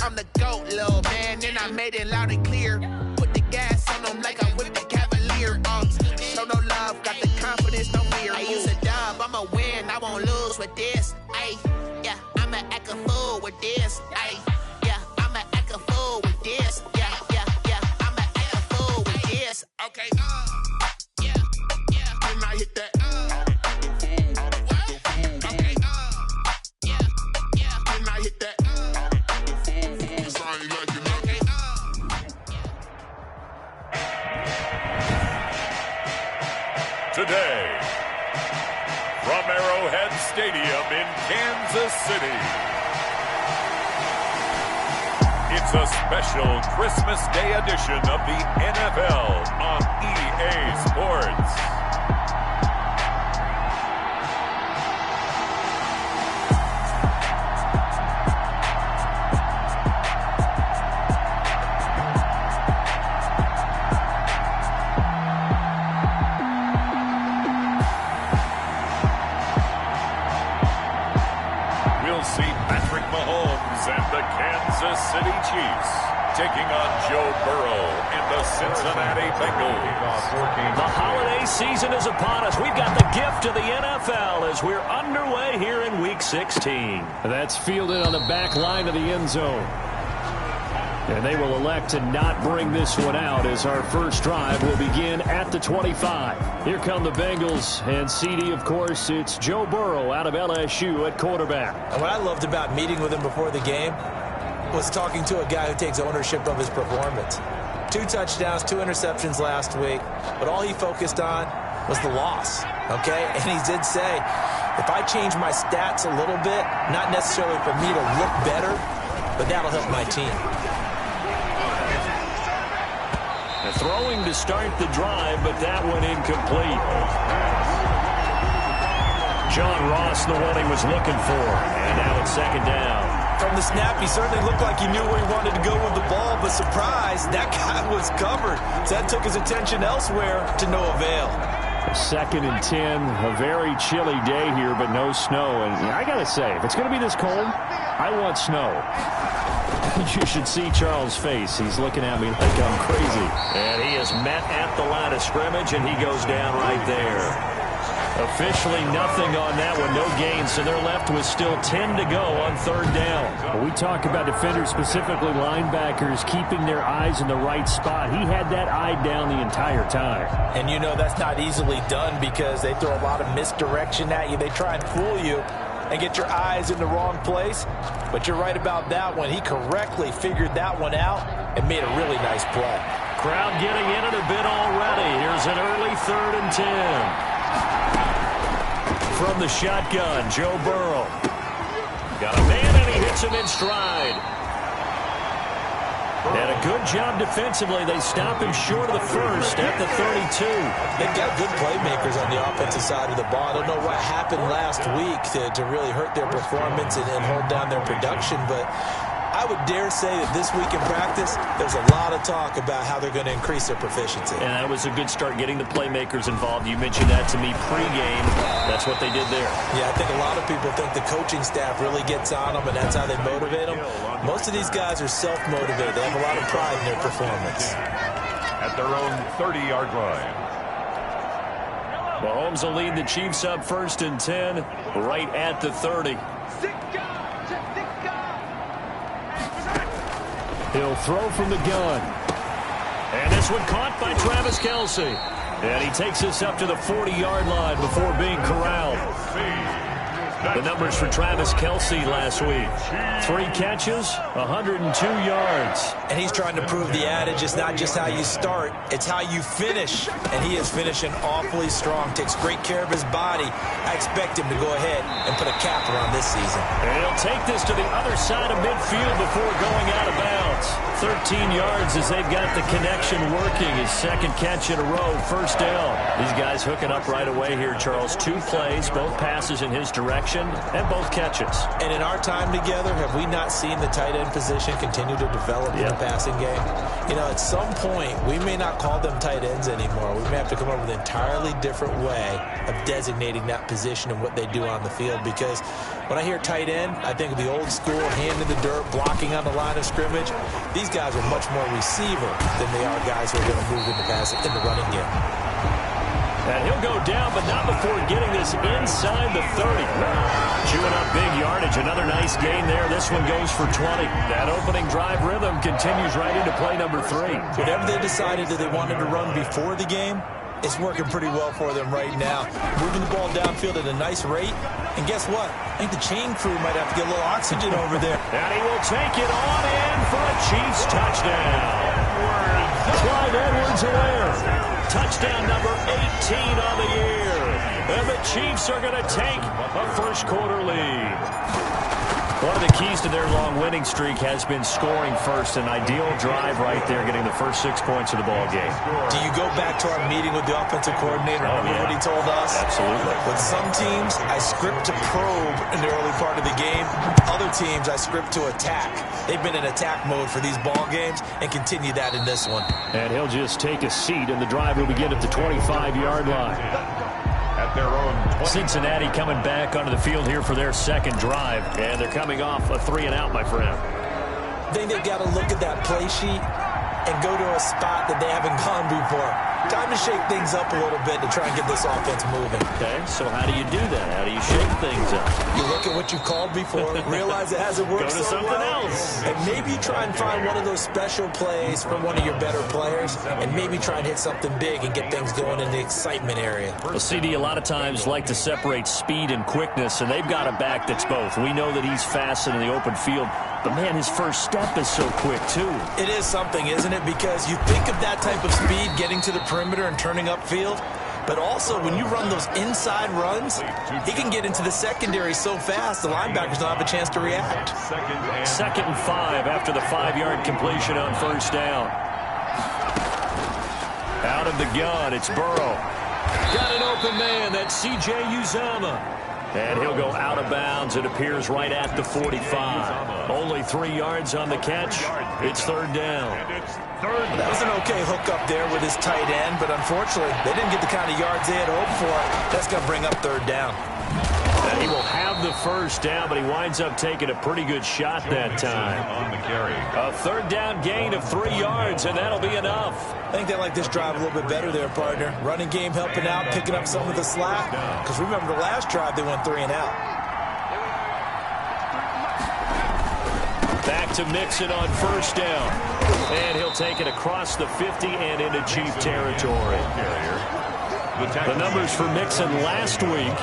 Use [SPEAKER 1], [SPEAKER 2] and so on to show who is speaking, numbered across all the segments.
[SPEAKER 1] I'm the GOAT, little man, and I made it loud and clear. Put the gas on them like I'm with the Cavalier. Show no love, got the confidence, no fear. I use a dub, I'ma win, I won't lose with this. Ay, yeah, I'ma act a fool with this. Ay, yeah, I'ma act a fool with this. Yeah, yeah, yeah, I'ma act a fool with this. Okay, yeah, yeah, then I hit that. Okay, yeah, yeah, then I hit that.
[SPEAKER 2] Today, from Arrowhead Stadium in Kansas City, it's a special Christmas Day edition of the NFL on EA Sports. City Chiefs taking on Joe Burrow and the Cincinnati Bengals.
[SPEAKER 3] The holiday season is upon us. We've got the gift of the NFL as we're underway here in Week 16.
[SPEAKER 4] That's fielded on the back line of the end zone. And they will elect to not bring this one out as our first drive will begin at the 25. Here come the Bengals, and CD, of course, it's Joe Burrow out of LSU at quarterback.
[SPEAKER 5] And what I loved about meeting with him before the game was talking to a guy who takes ownership of his performance. 2 touchdowns, 2 interceptions last week, but all he focused on was the loss, okay? And he did say, if I change my stats a little bit, not necessarily for me to look better, but that'll help my team.
[SPEAKER 3] Throwing to start the drive, but that one incomplete. John Ross, the one he was looking for, and now it's second down.
[SPEAKER 5] From the snap, he certainly looked like he knew where he wanted to go with the ball, but surprise, that guy was covered. So that took his attention elsewhere to no avail.
[SPEAKER 4] 2nd and 10, a very chilly day here, but no snow. And I got to say, if it's going to be this cold, I want snow. You should see Charles' face. He's looking at me like I'm crazy.
[SPEAKER 3] And he is met at the line of scrimmage, and he goes down right there. Officially nothing on that one, no gain, so they're left with still 10 to go on 3rd down.
[SPEAKER 4] When we talk about defenders, specifically linebackers, keeping their eyes in the right spot. He had that eye down the entire time.
[SPEAKER 5] And you know that's not easily done because they throw a lot of misdirection at you. They try and fool you and get your eyes in the wrong place. But you're right about that one. He correctly figured that one out and made a really nice play.
[SPEAKER 3] Crowd getting in it a bit already. Here's an early 3rd and 10. From the shotgun, Joe Burrow. Got a man, and he hits him in stride. And a good job defensively. They stop him short of the first at the 32.
[SPEAKER 5] They've got good playmakers on the offensive side of the ball. I don't know what happened last week to really hurt their performance and hold down their production, but I would dare say that this week in practice, there's a lot of talk about how they're going to increase their proficiency.
[SPEAKER 3] And that was a good start getting the playmakers involved. You mentioned that to me pregame. That's what they did there.
[SPEAKER 5] Yeah, I think a lot of people think the coaching staff really gets on them, and that's how they motivate them. Most of these guys are self-motivated. They have a lot of pride in their performance.
[SPEAKER 2] At their own 30-yard line.
[SPEAKER 3] Mahomes will lead the Chiefs up 1st and 10 right at the 30.
[SPEAKER 4] He'll throw from the gun.
[SPEAKER 3] And this one caught by Travis Kelce. And he takes us up to the 40-yard line before being corralled. The numbers for Travis Kelce last week. 3 catches, 102 yards.
[SPEAKER 5] And he's trying to prove the adage, it's not just how you start, it's how you finish. And he is finishing awfully strong, takes great care of his body. I expect him to go ahead and put a capper on this season.
[SPEAKER 3] And he'll take this to the other side of midfield before going out of bounds. 13 yards as they've got the connection working. His 2nd catch in a row, 1st down. These guys hooking up right away here, Charles. 2 plays, both passes in his direction.
[SPEAKER 4] reception and both catches.
[SPEAKER 5] And in our time together, have we not seen the tight end position continue to develop in the passing game? You know, at some point, we may not call them tight ends anymore. We may have to come up with an entirely different way of designating that position and what they do on the field. Because when I hear tight end, I think of the old school, hand in the dirt, blocking on the line of scrimmage. These guys are much more receiver than they are guys who are going to move in the running game.
[SPEAKER 4] And he'll go down, but not before getting this inside the 30. Chewing up big yardage. Another nice gain there. This one goes for 20. That opening drive rhythm continues right into play number 3.
[SPEAKER 5] Whatever they decided that they wanted to run before the game, it's working pretty well for them right now. Moving the ball downfield at a nice rate. And guess what? I think the chain crew might have to get a little oxygen over there.
[SPEAKER 4] And he will take it on in for a Chiefs touchdown. Clyde Edwards-Helaire. Touchdown number 18 on the year. And the Chiefs are going to take a first quarter lead. One of the keys to their long winning streak has been scoring first. An ideal drive right there, getting the first 6 points of the ball game.
[SPEAKER 5] Do you go back to our meeting with the offensive coordinator? Remember what he told us?
[SPEAKER 4] Absolutely.
[SPEAKER 5] With some teams, I script to probe in the early part of the game. Other teams, I script to attack. They've been in attack mode for these ball games and continue that in this one.
[SPEAKER 4] And he'll just take a seat, and the drive will begin at the 25-yard line.
[SPEAKER 2] At their own 20.
[SPEAKER 4] Cincinnati coming back onto the field here for their second drive, and they're coming off a 3-and-out, my friend.
[SPEAKER 5] I think they've got to look at that play sheet and go to a spot that they haven't gone before. Time to shake things up a little bit to try and get this offense moving.
[SPEAKER 4] Okay, so how do you do that? How do you shake things up?
[SPEAKER 5] You look at what you called before, realize it hasn't worked so
[SPEAKER 4] something
[SPEAKER 5] well,
[SPEAKER 4] else.
[SPEAKER 5] and maybe try and find one of those special plays from one of your better players, and maybe try and hit something big and get things going in the excitement area.
[SPEAKER 4] Well, CD, a lot of times like to separate speed and quickness, and they've got a back that's both. We know that he's fast in the open field, but, man, his first step is so quick, too.
[SPEAKER 5] It is something, isn't it? Because you think of that type of speed getting to the perimeter and turning upfield, but also when you run those inside runs, he can get into the secondary so fast the linebackers don't have a chance to react.
[SPEAKER 4] Second and 5 after the 5-yard completion on first down. Out of the gun, it's Burrow. Got an open man, that's C.J. Uzomah. And he'll go out of bounds. It appears right at the 45. Only 3 yards on the catch. It's third down.
[SPEAKER 5] That was an okay hook up there with his tight end, but unfortunately, they didn't get the kind of yards they had hoped for. That's going to bring up third down.
[SPEAKER 4] And he will have the first down, but he winds up taking a pretty good shot that time.
[SPEAKER 2] On the carry.
[SPEAKER 4] A third down gain of 3 yards, and that'll be enough.
[SPEAKER 5] I think they like this drive a little bit better there, partner. Running game helping out, picking up some of the slack. Because remember, the last drive, they went 3-and-out.
[SPEAKER 4] Back to Mixon on first down. And he'll take it across the 50 and into Chief territory. The numbers for Mixon last week: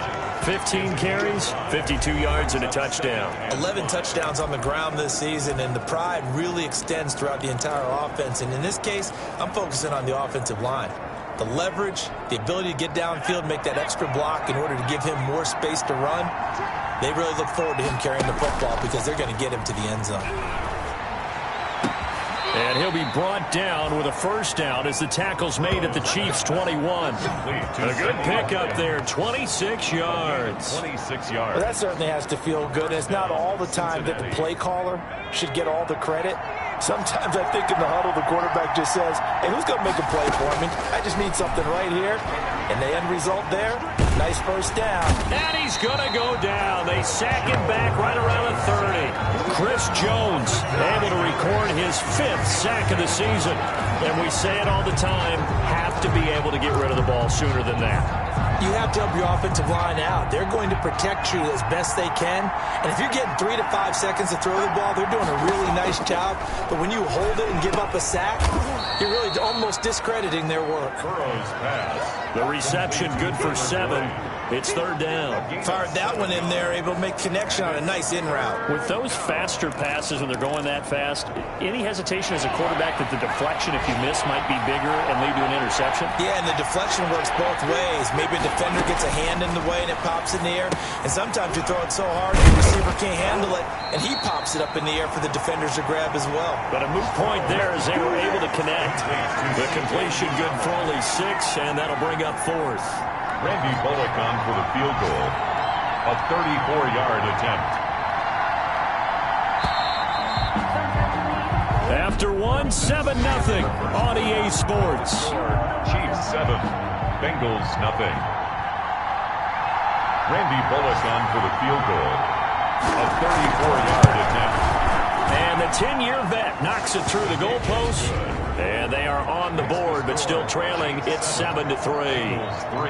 [SPEAKER 4] 15 carries, 52 yards, and a touchdown.
[SPEAKER 5] 11 touchdowns on the ground this season, and the pride really extends throughout the entire offense. And in this case, I'm focusing on the offensive line. The leverage, the ability to get downfield, make that extra block in order to give him more space to run. They really look forward to him carrying the football because they're going to get him to the end zone.
[SPEAKER 4] And he'll be brought down with a first down as the tackle's made at the Chiefs' 21. A good pickup there, 26 yards.
[SPEAKER 2] 26 yards.
[SPEAKER 5] Well, that certainly has to feel good. It's not all the time that the play caller should get all the credit. Sometimes I think in the huddle, the quarterback just says, hey, who's going to make a play for me? I just need something right here. And the end result there, nice first down.
[SPEAKER 4] And he's going to go down. They sack him back right around the 30. Chris Jones able to record his 5th sack of the season. And we say it all the time, have to be able to get rid of the ball sooner than that.
[SPEAKER 5] You have to help your offensive line out. They're going to protect you as best they can. And if you're getting 3 to 5 seconds to throw the ball, they're doing a really nice job. But when you hold it and give up a sack, you're really almost discrediting their work.
[SPEAKER 2] Burrow's pass.
[SPEAKER 4] The reception good for 7. It's third down.
[SPEAKER 5] Fired that one in there, able to make connection on a nice in route.
[SPEAKER 4] With those faster passes when they're going that fast, any hesitation as a quarterback that the deflection, if you miss, might be bigger and lead to an interception?
[SPEAKER 5] Yeah, and the deflection works both ways. Maybe a defender gets a hand in the way and it pops in the air. And sometimes you throw it so hard the receiver can't handle it, and he pops it up in the air for the defenders to grab as well.
[SPEAKER 4] But a moot point there as they were able to connect. The completion good for only 6, and that'll bring up 4th.
[SPEAKER 2] Randy Bullock on for the field goal. A 34-yard attempt.
[SPEAKER 4] After one, 7-0 on EA Sports.
[SPEAKER 2] Chiefs 7, Bengals 0. Randy Bullock on for the field goal. A 34-yard attempt.
[SPEAKER 4] And the 10-year vet knocks it through the goalpost. And they are on the board, but still trailing. It's 7-3.
[SPEAKER 2] 3.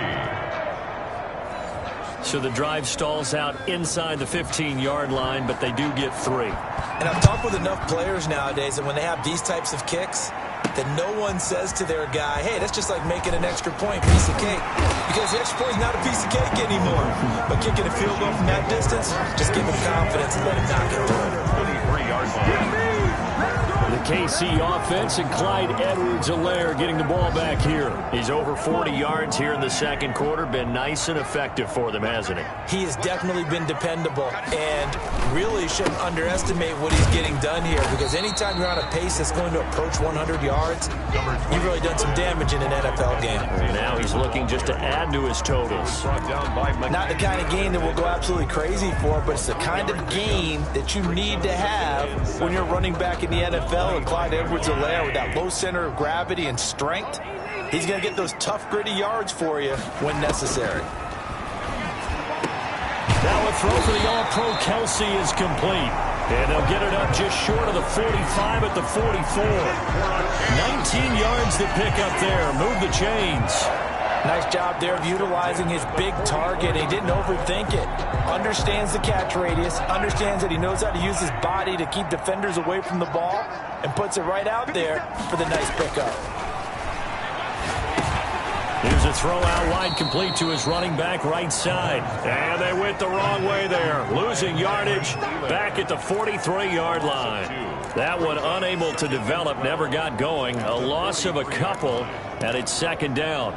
[SPEAKER 4] So the drive stalls out inside the 15-yard line, but they do get 3.
[SPEAKER 5] And I've talked with enough players nowadays that when they have these types of kicks, that no one says to their guy, hey, that's just like making an extra point, piece of cake. Because the extra point is not a piece of cake anymore. But kicking a field goal from that distance, just give him confidence and let him knock it through.
[SPEAKER 2] 23-yard line.
[SPEAKER 4] The KC offense and Clyde Edwards-Helaire getting the ball back here. He's over 40 yards here in the second quarter. Been nice and effective for them, hasn't he?
[SPEAKER 5] He has definitely been dependable, and really shouldn't underestimate what he's getting done here, because anytime you're on a pace that's going to approach 100 yards, you've really done some damage in an NFL game.
[SPEAKER 4] And now he's looking just to add to his totals.
[SPEAKER 5] Not the kind of game that we'll go absolutely crazy for, but it's the kind of game that you need to have when you're running back in the NFL. And Clyde Edwards-Helaire with that low center of gravity and strength, he's going to get those tough, gritty yards for you when necessary.
[SPEAKER 4] Now a throw for the All-Pro Kelsey is complete. And they'll get it up just short of the 45 at the 44. 19 yards to pick up there. Move the chains.
[SPEAKER 5] Nice job there of utilizing his big target. He didn't overthink it. Understands the catch radius. Understands that he knows how to use his body to keep defenders away from the ball. And puts it right out there for the nice pickup.
[SPEAKER 4] Here's a throw out wide, complete to his running back right side. And they went the wrong way there. Losing yardage back at the 43-yard line. That one unable to develop, never got going. A loss of a couple, and it's second down.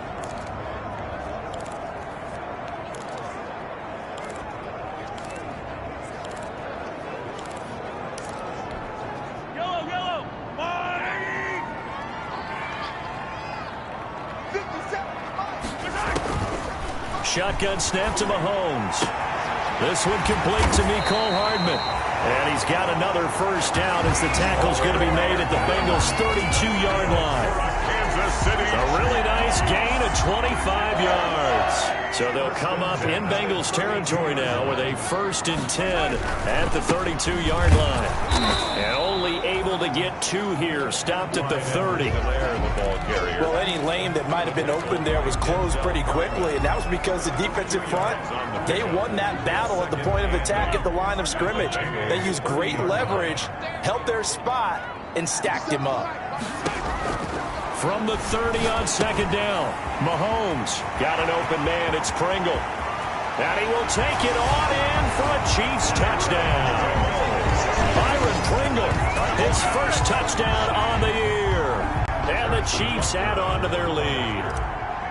[SPEAKER 4] Shotgun snap to Mahomes. This one complete to Mecole Hardman. And he's got another first down as the tackle's going to be made at the Bengals' 32-yard line.
[SPEAKER 2] Kansas City.
[SPEAKER 4] A really nice gain of 25 yards. So they'll come up in Bengals territory now with a 1st and 10 at the 32-yard line. And only able to get 2 here. Stopped at the 30.
[SPEAKER 5] Well, any lane that might have been open there was closed pretty quickly, and that was because the defensive front, they won that battle at the point of attack at the line of scrimmage. They used great leverage, held their spot, and stacked him up.
[SPEAKER 4] From the 30 on second down, Mahomes got an open man. It's Pringle. And he will take it on in for a Chiefs touchdown. Byron Pringle, his first touchdown on the year. And the Chiefs add on to their lead.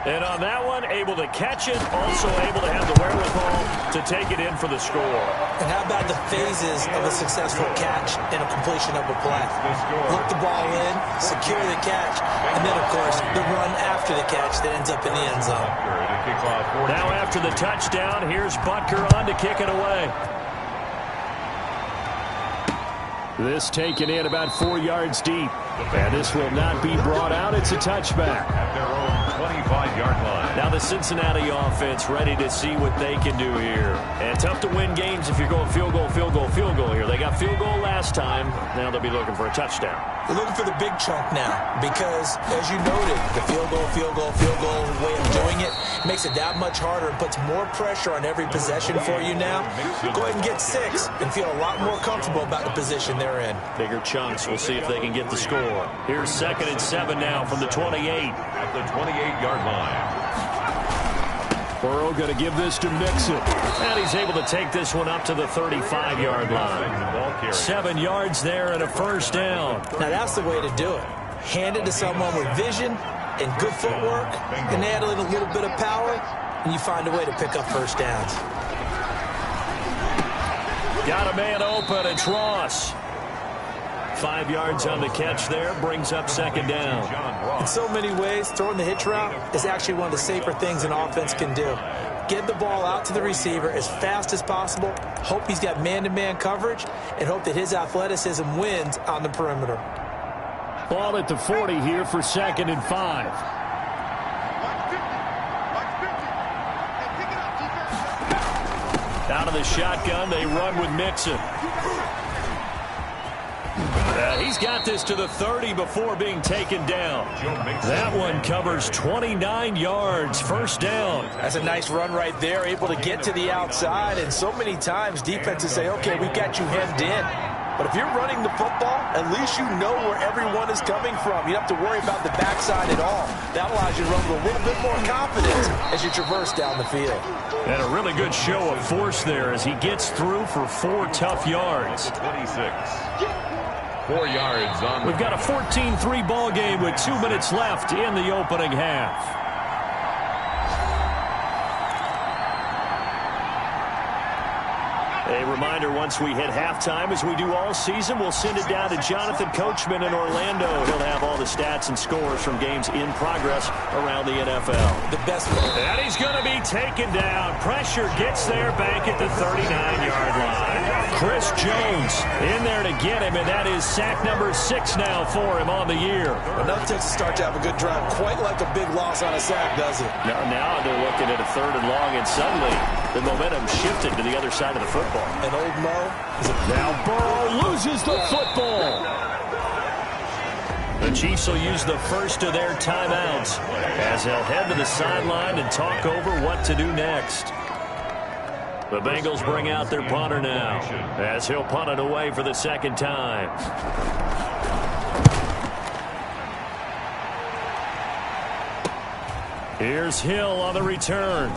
[SPEAKER 4] And on that one, able to catch it, also able to have the wherewithal to take it in for the score.
[SPEAKER 5] And how about the phases of a successful catch and a completion of a play? Look the ball in, secure the catch, and then, of course, the run after the catch that ends up in the end zone.
[SPEAKER 4] Now after the touchdown, here's Butker on to kick it away. This taken in about 4 yards deep. And this will not be brought out. It's a touchback.
[SPEAKER 2] At their own 25-yard line.
[SPEAKER 4] Now the Cincinnati offense ready to see what they can do here. And tough to win games if you're going field goal, field goal, field goal here. They got field goal last time. Now they'll be looking for a touchdown.
[SPEAKER 5] They're looking for the big chunk now because, as you noted, the field goal way of doing it makes it that much harder and puts more pressure on every possession for you now. Go ahead and get 6 and feel a lot more comfortable about the position they're in.
[SPEAKER 4] Bigger chunks. We'll see if they can get the score. Here's 2nd and 7 now from the 28.
[SPEAKER 2] At the 28-yard line.
[SPEAKER 4] Burrow going to give this to Mixon. And he's able to take this one up to the 35-yard line. 7 yards there and a first down.
[SPEAKER 5] Now that's the way to do it. Hand it to someone with vision and good footwork, and add in a little bit of power, and you find a way to pick up first downs.
[SPEAKER 4] Got a man open. It's Ross. 5 yards on the catch there, brings up second down.
[SPEAKER 5] In so many ways, throwing the hitch route is actually one of the safer things an offense can do. Get the ball out to the receiver as fast as possible. Hope he's got man-to-man coverage, and hope that his athleticism wins on the perimeter.
[SPEAKER 4] Ball at the 40 here for 2nd and 5. Out of the shotgun, they run with Mixon. He's got this to the 30 before being taken down. That one covers 29 yards, 1st down.
[SPEAKER 5] That's a nice run right there, able to get to the outside. And so many times defenses say, okay, we've got you hemmed in. But if you're running the football, at least you know where everyone is coming from. You don't have to worry about the backside at all. That allows you to run with a little bit more confidence as you traverse down the field.
[SPEAKER 4] And a really good show of force there as he gets through for 4 tough yards.
[SPEAKER 2] 26. 4 yards on.
[SPEAKER 4] We've got a 14-3 ball game with 2 minutes left in the opening half. A reminder, once we hit halftime, as we do all season, we'll send it down to Jonathan Coachman in Orlando. He'll have all the stats and scores from games in progress around the NFL.
[SPEAKER 5] The best one.
[SPEAKER 4] And he's going to be taken down. Pressure gets there back at the 39-yard line. Chris Jones in there to get him, and that is sack number 6 now for him on the year.
[SPEAKER 5] Enough takes to start to have a good drive. Quite like a big loss on a sack, does it?
[SPEAKER 4] Now they're looking at a 3rd and long, and suddenly the momentum shifted to the other side of the football.
[SPEAKER 5] And old Mo is
[SPEAKER 4] now Burrow loses the football. The Chiefs will use the first of their timeouts as they'll head to the sideline and talk over what to do next. The Bengals bring out their punter now as he'll punt it away for the 2nd time. Here's Hill on the return.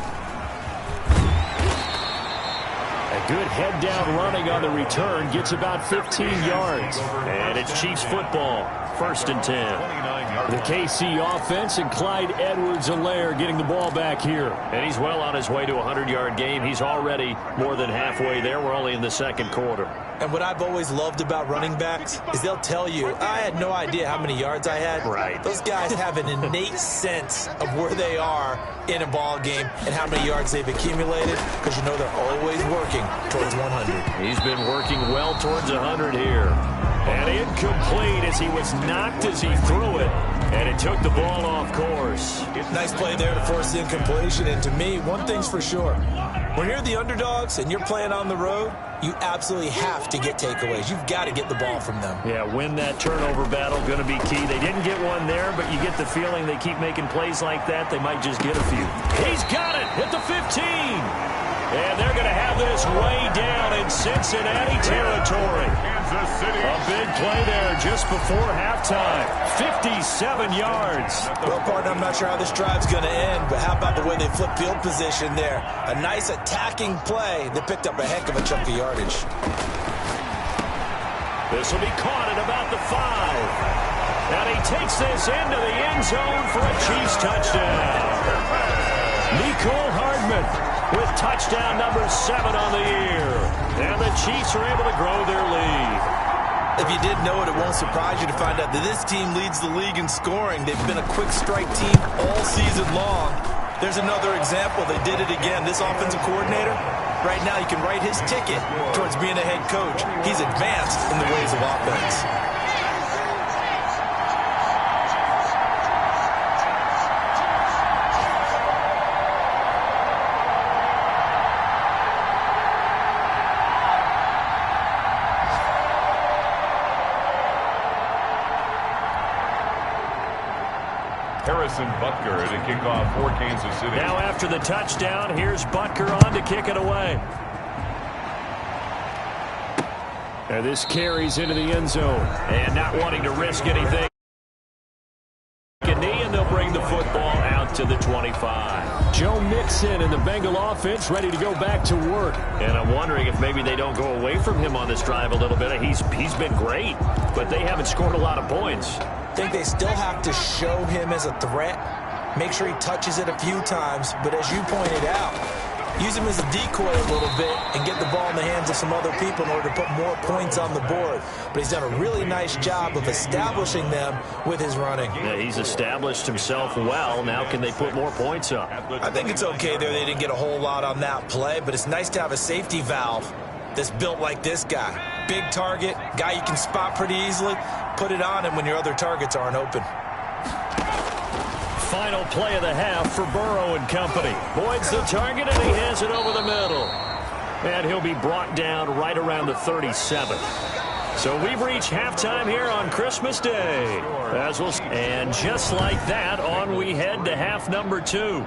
[SPEAKER 4] A good head-down running on the return gets about 15 yards. And it's Chiefs football, 1st and 10. The KC offense and Clyde Edwards-Helaire getting the ball back here. And he's well on his way to a 100-yard game. He's already more than halfway there. We're only in the 2nd quarter.
[SPEAKER 5] And what I've always loved about running backs is they'll tell you, I had no idea how many yards I had.
[SPEAKER 4] Right.
[SPEAKER 5] Those guys have an innate sense of where they are in a ball game and how many yards they've accumulated, because you know they're always working towards 100.
[SPEAKER 4] He's been working well towards 100 here. And incomplete as he was knocked as he threw it. And it took the ball off course.
[SPEAKER 5] Nice play there to force the incompletion. And to me, one thing's for sure. When you're the underdogs and you're playing on the road, you absolutely have to get takeaways. You've got to get the ball from them.
[SPEAKER 4] Yeah, win that turnover battle, going to be key. They didn't get one there, but you get the feeling they keep making plays like that, they might just get a few. He's got it at the 15. And they're going to have this way down in Cincinnati territory. A big play there just before halftime. 57 yards.
[SPEAKER 5] Well, partner, I'm not sure how this drive's going to end, but how about the way they flip field position there? A nice attacking play that picked up a heck of a chunk of yardage.
[SPEAKER 4] This will be caught at about the 5. And he takes this into the end zone for a Chiefs touchdown. Nicole Hardman with touchdown number 7 on the year. And the Chiefs are able to grow their lead.
[SPEAKER 5] If you didn't know it, it won't surprise you to find out that this team leads the league in scoring. They've been a quick strike team all season long. There's another example. They did it again. This offensive coordinator, right now you can write his ticket towards being a head coach. He's advanced in the ways of offense.
[SPEAKER 2] Butker to kick off for Kansas City.
[SPEAKER 4] Now after the touchdown, here's Butker on to kick it away. And this carries into the end zone. And not wanting to risk anything. And they'll bring the football out to the 25. Joe Mixon and the Bengal offense ready to go back to work. And I'm wondering if maybe they don't go away from him on this drive a little bit. He's been great, but they haven't scored a lot of points.
[SPEAKER 5] I think they still have to show him as a threat. Make sure he touches it a few times. But as you pointed out, use him as a decoy a little bit and get the ball in the hands of some other people in order to put more points on the board. But he's done a really nice job of establishing them with his running.
[SPEAKER 4] Yeah, he's established himself well. Now can they put more points up?
[SPEAKER 5] I think it's okay there. They didn't get a whole lot on that play, but it's nice to have a safety valve that's built like this guy. Big target, guy you can spot pretty easily. Put it on him when your other targets aren't open.
[SPEAKER 4] Final play of the half for Burrow and company. Boyd's the target, and he has it over the middle. And he'll be brought down right around the 37. So we've reached halftime here on Christmas Day. And just like that, on we head to half number 2.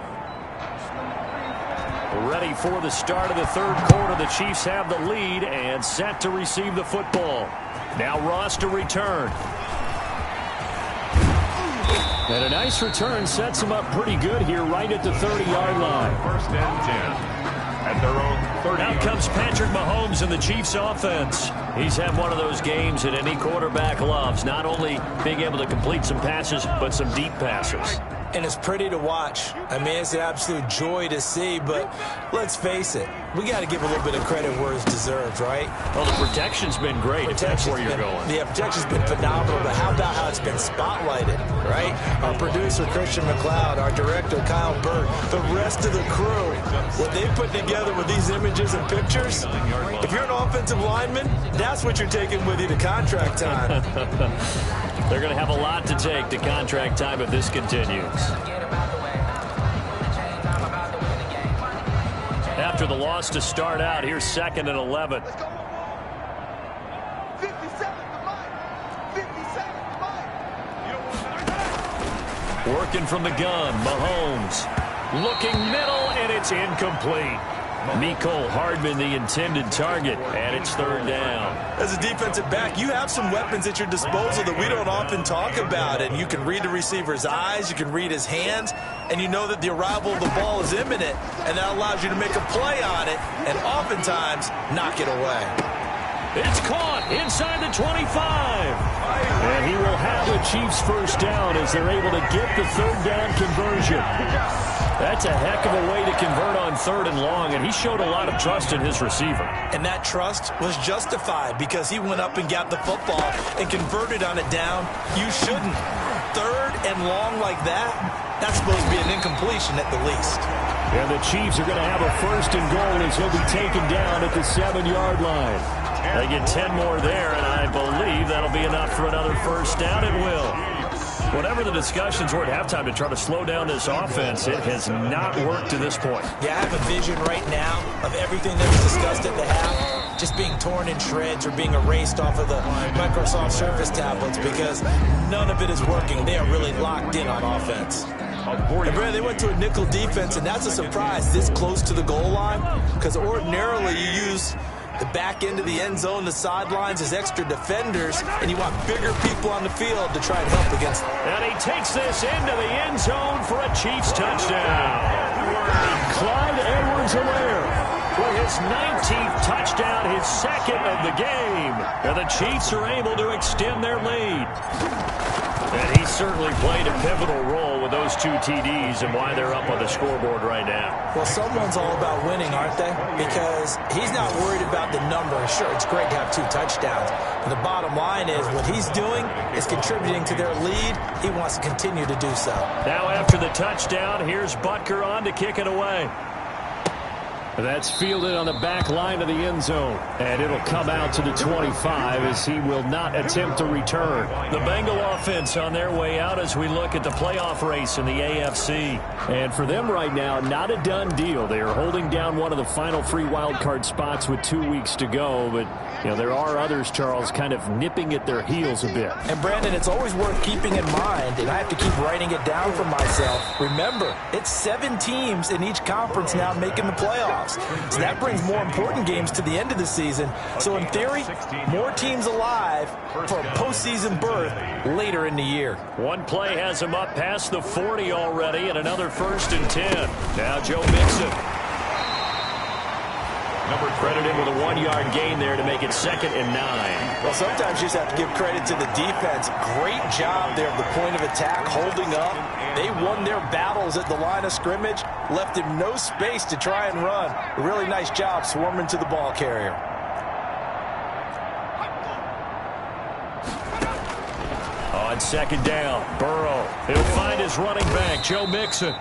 [SPEAKER 4] Ready for the start of the third quarter. The Chiefs have the lead and set to receive the football. Now Ross to return. And a nice return sets them up pretty good here right at the 30-yard line.
[SPEAKER 2] First and 10 at their own 30.
[SPEAKER 4] Out comes Patrick Mahomes in the Chiefs offense. He's had one of those games that any quarterback loves, not only being able to complete some passes, but some deep passes.
[SPEAKER 5] And it's pretty to watch. I mean, it's an absolute joy to see, but let's face it, we got to give a little bit of credit where it's deserved, right?
[SPEAKER 4] Well, the protection's been great, if that's where you're going.
[SPEAKER 5] Yeah, protection's been phenomenal, but how about how it's been spotlighted, right? Our producer, Christian McLeod, our director, Kyle Burke, the rest of the crew, what they put together with these images and pictures, if you're an offensive lineman, that's what you're taking with you to contract time.
[SPEAKER 4] They're going to have a lot to take to contract time if this continues. After the loss to start out, here's 2nd and 11. Working from the gun, Mahomes. Looking middle, and it's incomplete. Mecole Hardman, the intended target, and it's 3rd down.
[SPEAKER 5] As a defensive back, you have some weapons at your disposal that we don't often talk about, and you can read the receiver's eyes, you can read his hands, and you know that the arrival of the ball is imminent, and that allows you to make a play on it, and oftentimes knock it away.
[SPEAKER 4] It's caught inside the 25. And he will have the Chiefs first down as they're able to get the 3rd down conversion. That's a heck of a way to convert on 3rd and long, and he showed a lot of trust in his receiver.
[SPEAKER 5] And that trust was justified because he went up and got the football and converted on it down. You shouldn't. 3rd and long like that, that's supposed to be an incompletion at the least.
[SPEAKER 4] And the Chiefs are going to have a 1st and goal as he'll be taken down at the 7-yard line. They get 10 more there, and I believe that'll be enough for another 1st down. It will. Whatever the discussions were at halftime to try to slow down this offense, it has not worked to this point.
[SPEAKER 5] Yeah, I have a vision right now of everything that was discussed at the half just being torn in shreds or being erased off of the Microsoft Surface tablets because none of it is working. They are really locked in on offense. And Brad, they went to a nickel defense, and that's a surprise this close to the goal line because ordinarily you use the back end of the end zone, the sidelines as extra defenders, and you want bigger people on the field to try and help against them.
[SPEAKER 4] And he takes this into the end zone for a Chiefs touchdown. Clyde Edwards-Helaire for his 19th touchdown, his 2nd of the game. And the Chiefs are able to extend their lead. And he certainly played a pivotal role with those 2 TDs and why they're up on the scoreboard right now.
[SPEAKER 5] Well, someone's all about winning, aren't they? Because he's not worried about the number. Sure, it's great to have 2 touchdowns. But the bottom line is what he's doing is contributing to their lead. He wants to continue to do so.
[SPEAKER 4] Now after the touchdown, here's Butker on to kick it away. That's fielded on the back line of the end zone. And it'll come out to the 25 as he will not attempt to return. The Bengal offense on their way out as we look at the playoff race in the AFC. And for them right now, not a done deal. They are holding down one of the final 3 wild card spots with 2 weeks to go. But, you know, there are others, Charles, kind of nipping at their heels a bit.
[SPEAKER 5] And, Brandon, it's always worth keeping in mind, and I have to keep writing it down for myself. Remember, it's 7 teams in each conference now making the playoffs. So that brings more important games to the end of the season. So in theory, more teams alive for a postseason berth later in the year.
[SPEAKER 4] One play has him up past the 40 already and another 1st and 10. Now Joe Mixon. Number credited with a 1-yard gain there to make it 2nd and 9.
[SPEAKER 5] Well, sometimes you just have to give credit to the defense. Great job there at the point of attack, holding up, They won their battles at the line of scrimmage, left him no space to try and run. A really nice job swarming to the ball carrier.
[SPEAKER 4] On second down, Burrow. He'll find his running back, Joe Mixon.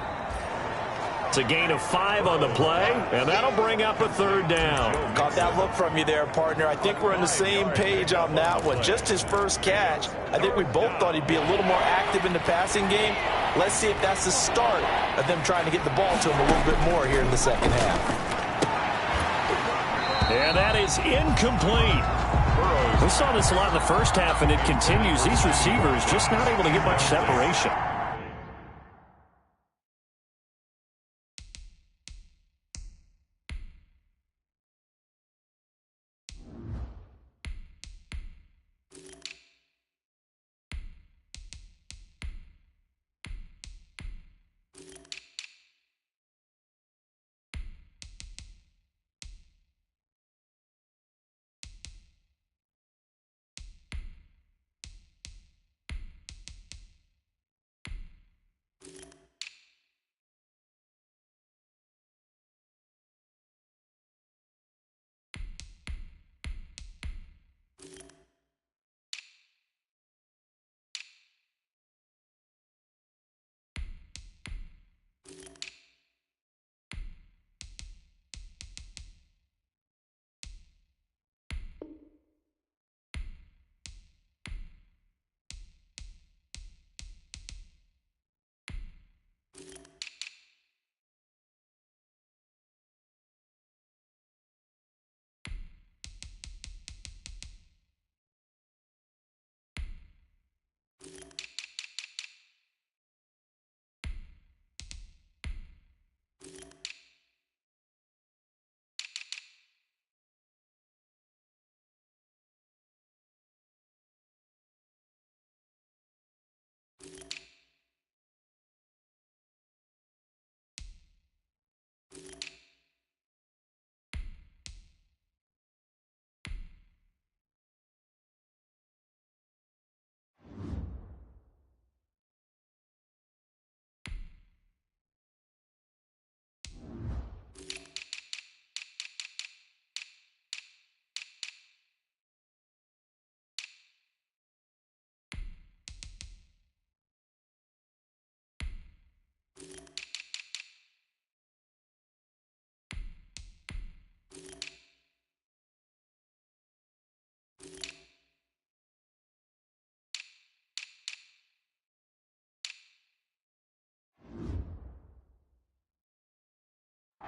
[SPEAKER 4] It's a gain of 5 on the play, and that'll bring up a third down.
[SPEAKER 5] Caught that look from you there, partner. I think we're on the same page on that one. Just his first catch. I think we both thought he'd be a little more active in the passing game. Let's see if that's the start of them trying to get the ball to him a little bit more here in the second half.
[SPEAKER 4] And that is incomplete. We saw this a lot in the first half, and it continues. These receivers just not able to get much separation.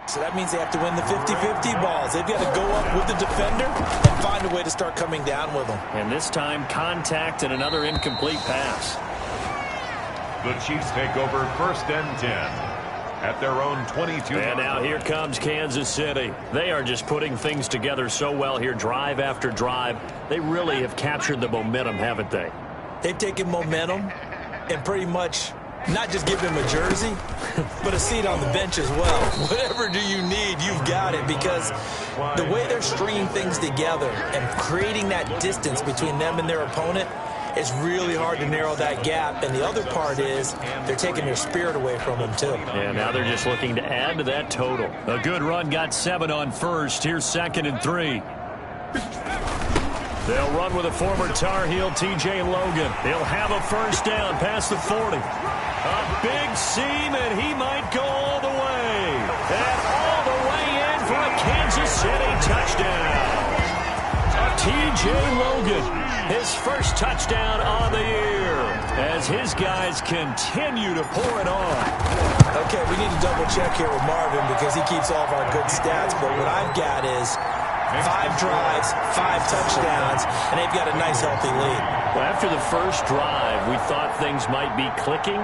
[SPEAKER 5] So that means they have to win the 50-50 balls. They've got to go up with the defender and find a way to start coming down with them.
[SPEAKER 4] And this time, contact and another incomplete pass.
[SPEAKER 2] The Chiefs take over 1st and 10 at their own 22.
[SPEAKER 4] And now here comes Kansas City. They are just putting things together so well here, drive after drive. They really have captured the momentum, haven't they?
[SPEAKER 5] They've taken momentum and pretty much not just give him a jersey, but a seat on the bench as well. Whatever do you need, you've got it, because the way they're stringing things together and creating that distance between them and their opponent, it's really hard to narrow that gap. And the other part is they're taking their spirit away from them, too.
[SPEAKER 4] And now they're just looking to add to that total. A good run got 7 on first. Here's 2nd and 3. They'll run with a former Tar Heel, T.J. Logan. He'll have a first down past the 40. A big seam, and he might go all the way. And all the way in for a Kansas City touchdown. T.J. Logan, his first touchdown on the year, as his guys continue to pour it on.
[SPEAKER 5] Okay, we need to double check here with Marvin because he keeps all of our good stats, but what I've got is 5 drives, 5 touchdowns, and they've got a nice, healthy lead.
[SPEAKER 4] Well, after the first drive, we thought things might be clicking.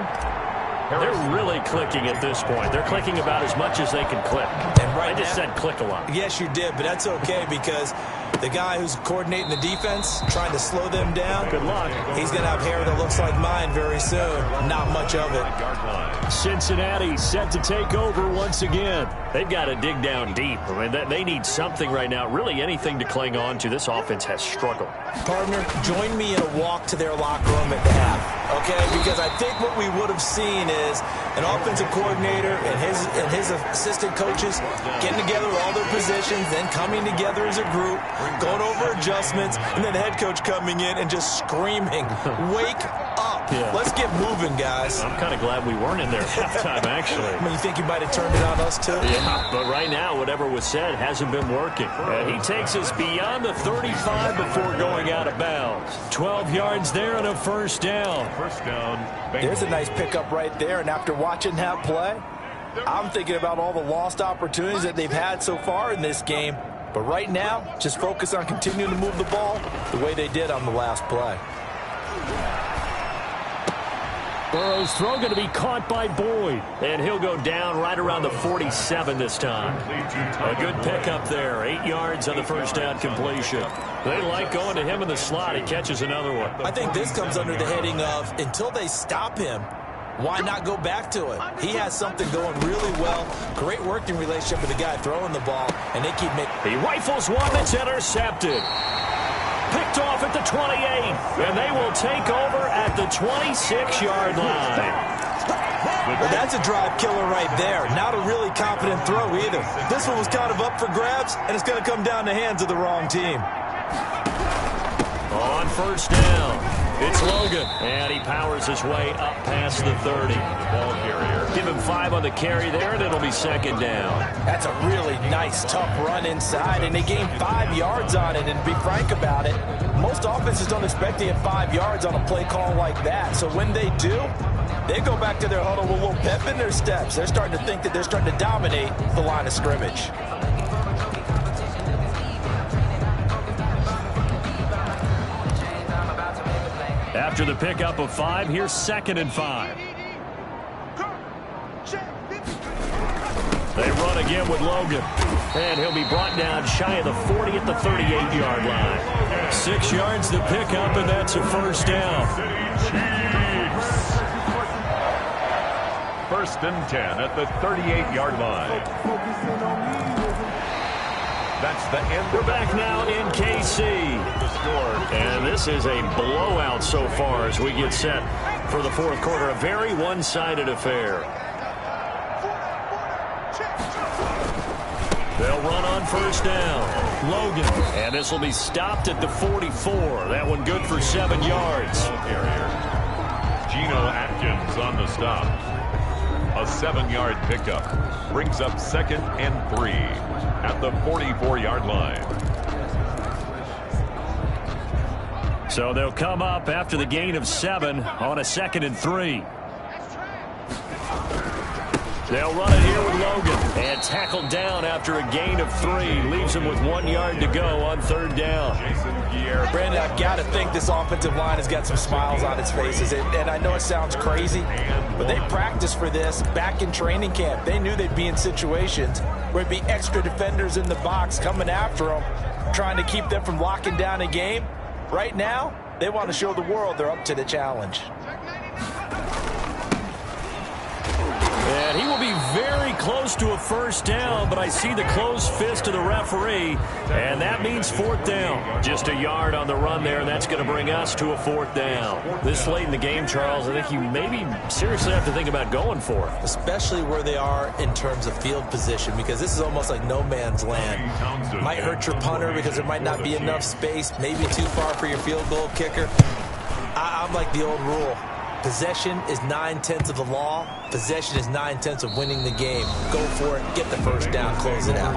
[SPEAKER 4] They're really clicking at this point. They're clicking about as much as they can click.
[SPEAKER 5] And right
[SPEAKER 4] I just said click a lot.
[SPEAKER 5] Yes, you did, but that's okay because the guy who's coordinating the defense, trying to slow them down,
[SPEAKER 4] good luck.
[SPEAKER 5] He's going to have hair that looks like mine very soon. Not much of it.
[SPEAKER 4] Cincinnati set to take over once again. They've got to dig down deep. I mean, they need something right now, really anything to cling on to. This offense has struggled.
[SPEAKER 5] Partner, join me in a walk to their locker room at the half, okay? Because I think what we would have seen is an offensive coordinator and his assistant coaches getting together with all their positions, then coming together as a group, going over adjustments, and then the head coach coming in and just screaming, "Wake up. Let's get moving, guys."
[SPEAKER 4] I'm kind of glad we weren't in there at halftime, actually.
[SPEAKER 5] I mean, you think you might have turned it on us, too?
[SPEAKER 4] Yeah, but right now, whatever was said hasn't been working. And he takes us beyond the 35 before going out of bounds. 12 yards there and a first down.
[SPEAKER 2] First down.
[SPEAKER 5] There's a nice pickup right there, and after watching that play, I'm thinking about all the lost opportunities that they've had so far in this game. But right now, just focus on continuing to move the ball the way they did on the last play.
[SPEAKER 4] Burrow's throw going to be caught by Boyd. And he'll go down right around the 47 this time. A good pickup there. 8 yards on the first down completion. They like going to him in the slot. He catches another one.
[SPEAKER 5] I think this comes under the heading of, until they stop him, why not go back to it? He has something going really well. Great working relationship with the guy throwing the ball, and they keep making.
[SPEAKER 4] He rifles one that's intercepted. Picked off at the 28, and they will take over at the 26-yard line.
[SPEAKER 5] Well, that's a drive killer right there. Not a really confident throw either. This one was kind of up for grabs, and it's going to come down the hands of the wrong team.
[SPEAKER 4] On first down, it's Logan, and he powers his way up past the 30. Ball carrier. Give him 5 on the carry there, and it'll be second down.
[SPEAKER 5] That's a really nice, tough run inside, and they gained 5 yards on it. And to be frank about it, most offenses don't expect to get 5 yards on a play call like that. So when they do, they go back to their huddle with a little pep in their steps. They're starting to think that they're starting to dominate the line of scrimmage.
[SPEAKER 4] After the pickup of 5, here's 2nd and 5. They run again with Logan. And he'll be brought down shy of the 40 at the 38-yard line. 6 yards to pick up, and that's a first down.
[SPEAKER 2] First and 10 at the 38-yard line. That's the end.
[SPEAKER 4] We're back now in KC.
[SPEAKER 2] The score.
[SPEAKER 4] And this is a blowout so far as we get set for the fourth quarter. A very one-sided affair. They'll run on first down. Logan. And this will be stopped at the 44. That one good for 7 yards.
[SPEAKER 2] Geno Atkins on the stop. A 7-yard pickup. Brings up 2nd and 3 at the 44-yard line.
[SPEAKER 4] So they'll come up after the gain of 7 on a 2nd and 3. They'll run it here with Logan. And tackled down after a gain of 3. Leaves him with 1 yard to go on third down.
[SPEAKER 5] Brandon, I've got to think this offensive line has got some smiles on its faces. And I know it sounds crazy, but they practiced for this back in training camp. They knew they'd be in situations where it'd be extra defenders in the box coming after them, trying to keep them from locking down a game. Right now, they want to show the world they're up to the challenge.
[SPEAKER 4] And he will be very close to a first down, but I see the closed fist of the referee, and that means fourth down. Just a yard on the run there, and that's going to bring us to a fourth down. This late in the game, Charles, I think you maybe seriously have to think about going for it.
[SPEAKER 5] Especially where they are in terms of field position, because this is almost like no man's land. Might hurt your punter because there might not be enough space, maybe too far for your field goal kicker. I'm like the old rule. Possession is 9/10 of the law. Possession is 9/10 of winning the game. Go for it. Get the first down. Close it out.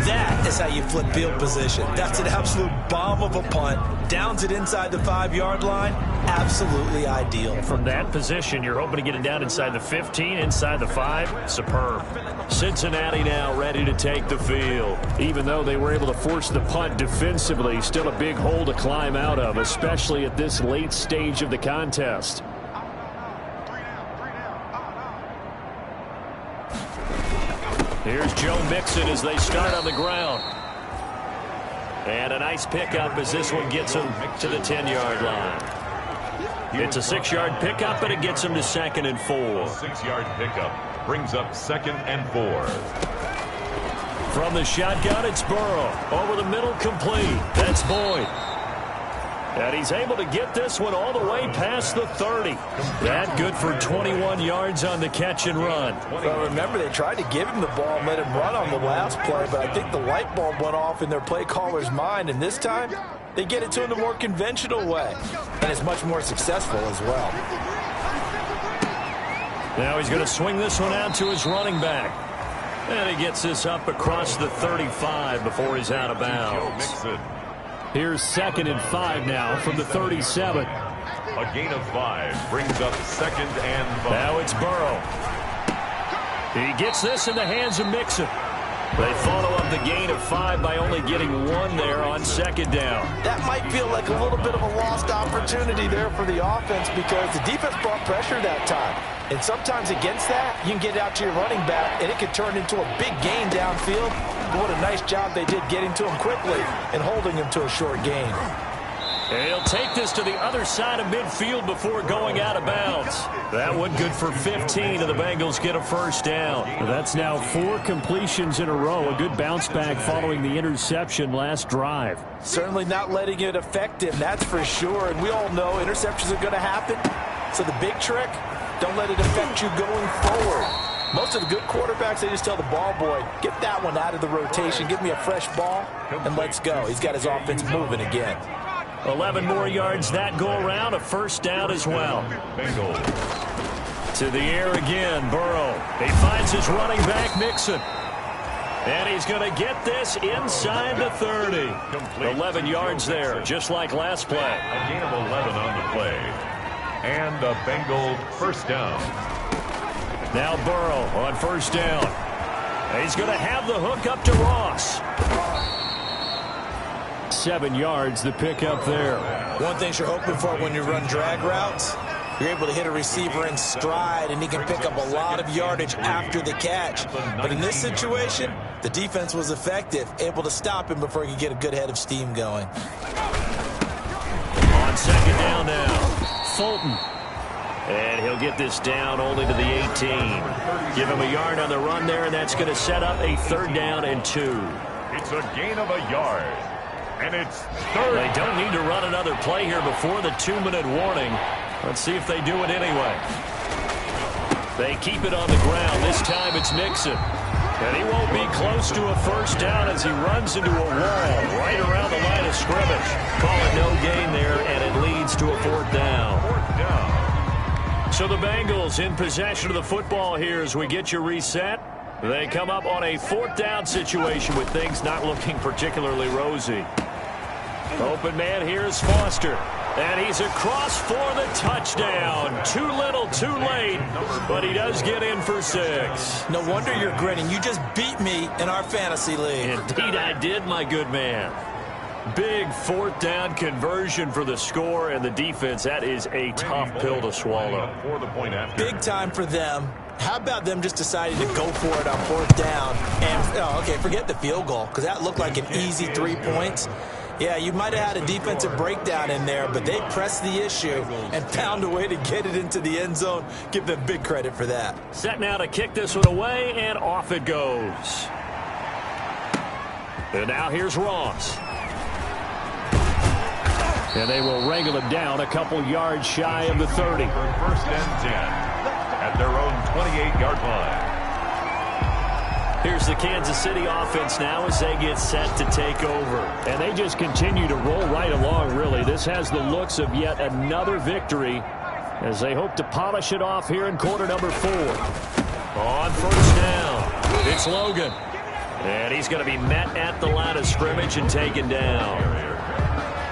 [SPEAKER 5] That is how you flip field position. That's an absolute bomb of a punt. Downs it inside the 5-yard line. Absolutely ideal.
[SPEAKER 4] From that position, you're hoping to get it down inside the 15, inside the 5. Superb. Cincinnati now ready to take the field. Even though they were able to force the punt defensively, still a big hole to climb out of, especially at this late stage of the contest. Here's Joe Mixon as they start on the ground. And a nice pickup as this one gets him to the 10-yard line. It's a 6-yard pickup, and it gets him to 2nd and 4.
[SPEAKER 2] A 6-yard pickup brings up 2nd and 4.
[SPEAKER 4] From the shotgun, it's Burrow. Over the middle, complete. That's Boyd. And he's able to get this one all the way past the 30. That good for 21 yards on the catch and run.
[SPEAKER 5] Well, remember, they tried to give him the ball and let him run on the last play, but I think the light bulb went off in their play caller's mind, and this time they get it to him the more conventional way, and it's much more successful as well.
[SPEAKER 4] Now he's going to swing this one out to his running back. And he gets this up across the 35 before he's out of bounds. Here's 2nd and 5 now from the 37.
[SPEAKER 2] A gain of 5 brings up 2nd and 5.
[SPEAKER 4] Now it's Burrow. He gets this in the hands of Mixon. They follow up the gain of 5 by only getting 1 there on 2nd down.
[SPEAKER 5] That might feel like a little bit of a lost opportunity there for the offense because the defense brought pressure that time. And sometimes against that, you can get out to your running back, and it could turn into a big gain downfield. But what a nice job they did getting to him quickly and holding him to a short gain.
[SPEAKER 4] And he'll take this to the other side of midfield before going out of bounds. That one good for 15, and the Bengals get a first down. That's now 4 completions in a row. A good bounce back following the interception last drive.
[SPEAKER 5] Certainly not letting it affect him, that's for sure. And we all know interceptions are going to happen. So the big trick, don't let it affect you going forward. Most of the good quarterbacks, they just tell the ball boy, get that one out of the rotation, give me a fresh ball, and let's go. He's got his offense moving again.
[SPEAKER 4] 11 more yards that go around, a first down as well. To the air again, Burrow. He finds his running back, Mixon. And he's going to get this inside the 30. 11 yards there, just like last play.
[SPEAKER 2] A gain of 11 on the play. And a Bengal first down.
[SPEAKER 4] Now Burrow on first down. He's going to have the hook up to Ross. 7 yards, the pickup there.
[SPEAKER 5] One thing you're hoping for when you run drag routes, you're able to hit a receiver in stride, and he can pick up a lot of yardage after the catch. But in this situation, the defense was effective, able to stop him before he could get a good head of steam going.
[SPEAKER 4] On second down now, Fulton. And he'll get this down only to the 18. Give him a yard on the run there, and that's going to set up a 3rd down and 2.
[SPEAKER 2] It's a gain of a yard. And it's 3rd.
[SPEAKER 4] They don't need to run another play here before the 2-minute warning. Let's see if they do it anyway. They keep it on the ground. This time it's Mixon. And he won't be close to a first down as he runs into a wall right around the line of scrimmage. Call it no gain there, and it leads to a 4th down.
[SPEAKER 2] 4th down.
[SPEAKER 4] So the Bengals in possession of the football here as we get you reset. They come up on a 4th down situation with things not looking particularly rosy. Open man here is Foster. And he's across for the touchdown. Too little, too late. But he does get in for 6.
[SPEAKER 5] No wonder you're grinning. You just beat me in our fantasy league.
[SPEAKER 4] Indeed I did, my good man. Big 4th down conversion for the score, and the defense, that is a tough pill to swallow.
[SPEAKER 5] Big time for them. How about them just deciding to go for it on 4th down? And, okay, forget the field goal, because that looked like an easy 3 points. Yeah, you might have had a defensive breakdown in there, but they pressed the issue and found a way to get it into the end zone. Give them big credit for that.
[SPEAKER 4] Set now to kick this one away, and off it goes. And now here's Ross. And they will wrangle him down a couple yards shy of the 30.
[SPEAKER 2] 1st and 10 at their own 28-yard line.
[SPEAKER 4] Here's the Kansas City offense now as they get set to take over. And they just continue to roll right along, really. This has the looks of yet another victory as they hope to polish it off here in quarter number 4. On first down, it's Logan. And he's going to be met at the line of scrimmage and taken down.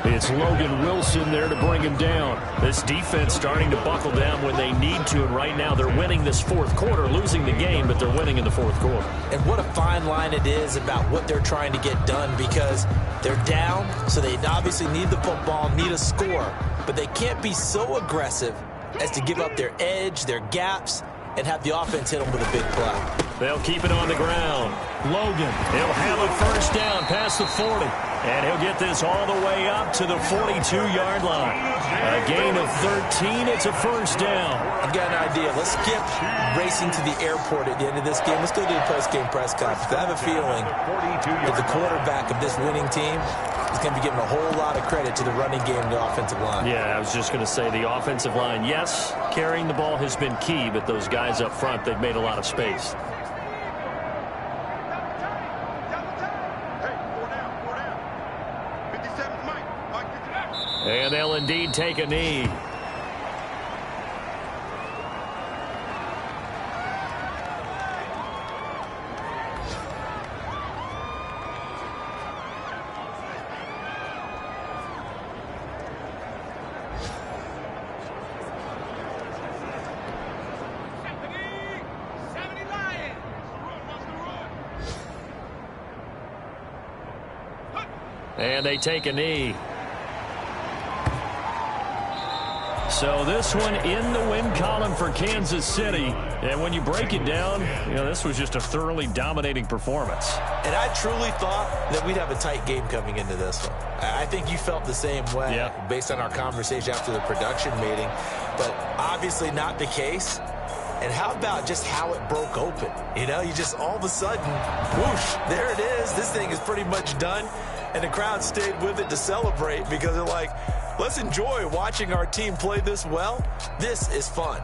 [SPEAKER 4] It's Logan Wilson there to bring him down. This defense starting to buckle down when they need to, and right now they're winning this 4th quarter, losing the game, but they're winning in the 4th quarter.
[SPEAKER 5] And what a fine line it is about what they're trying to get done, because they're down, so they obviously need the football, need a score, but they can't be so aggressive as to give up their edge, their gaps, and have the offense hit them with a big play.
[SPEAKER 4] They'll keep it on the ground. Logan, he'll have a first down past the 40. And he'll get this all the way up to the 42-yard line. A gain of 13. It's a first down.
[SPEAKER 5] I've got an idea. Let's skip racing to the airport at the end of this game. Let's go to the post-game press conference. I have a feeling that the quarterback of this winning team is going to be given a whole lot of credit to the running game and the offensive line.
[SPEAKER 4] Yeah, I was just going to say the offensive line, yes, carrying the ball has been key, but those guys up front, they've made a lot of space. And they'll indeed take a knee. And they take a knee. So this one in the win column for Kansas City. And when you break it down, this was just a thoroughly dominating performance.
[SPEAKER 5] And I truly thought that we'd have a tight game coming into this one. I think you felt the same way based on our conversation after the production meeting. But obviously not the case. And how about just how it broke open? You just all of a sudden, whoosh, there it is. This thing is pretty much done. And the crowd stayed with it to celebrate because they're like, let's enjoy watching our team play this well. This is fun.